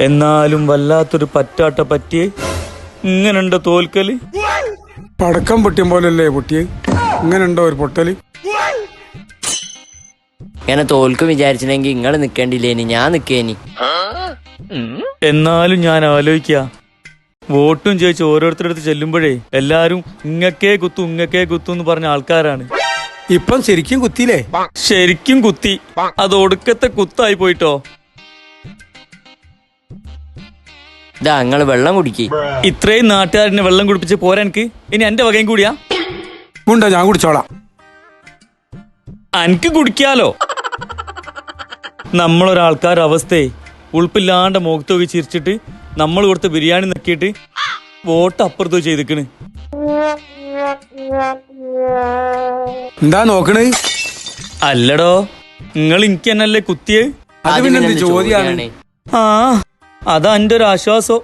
എന്നാലും വല്ലാത്തൊരു പറ്റാട്ട പറ്റിയേ. ഇങ്ങനുണ്ടോ തോൽക്കല്? പടക്കം പൊട്ടിയ പോലല്ലേ പൊട്ടിയേ? ഇങ്ങനുണ്ടോ ഒരു പൊട്ടല്? ഇങ്ങനെ തോൽക്കും വിചാരിച്ചില്ലെങ്കിൽ നിങ്ങൾ നിക്കേണ്ടില്ലേനി, ഞാൻ നിക്കേനി. എന്നാലും ഞാൻ ആലോചിക്ക, വോട്ടും ചോദിച്ച് ഓരോരുത്തരടുത്ത് ചെല്ലുമ്പോഴേ എല്ലാരും ഇങ്ങക്കേ കുത്തു എന്ന് പറഞ്ഞ ആൾക്കാരാണ്. ഇപ്പം ശരിക്കും കുത്തിയില്ലേ? ശരിക്കും കുത്തി. അത് ഒടുക്കത്തെ കുത്തായി പോയിട്ടോ. ഇതാ നിങ്ങൾ വെള്ളം കുടിക്ക്. ഇത്രയും നാട്ടുകാരനെ വെള്ളം കുടിപ്പിച്ച് പോരാ എനിക്ക്? ഇനി എന്റെ വകയും കൂടിയാ? ഉണ്ടോ? ഞാൻ കുടിച്ചോളാം. എനിക്ക് കുടിക്കാലോ. നമ്മളൊരാൾക്കാരുടെ അവസ്ഥയെ ഉൾപ്പില്ലാണ്ട് മുഖത്ത് നോക്കി ചിരിച്ചിട്ട് നമ്മൾ കൊടുത്ത ബിരിയാണി നക്കിയിട്ട് വോട്ട് അപ്പുറത്തോ ചെയ്തിക്കണ്. എന്താ നോക്കണേ? അല്ലടോ, നിങ്ങൾ എനിക്ക് തന്നെയല്ലേ കുത്തിയേ? അത് പിന്നെ ചോദ്യാണ്. ആ, അതാ എന്റെ ഒരു ആശ്വാസം.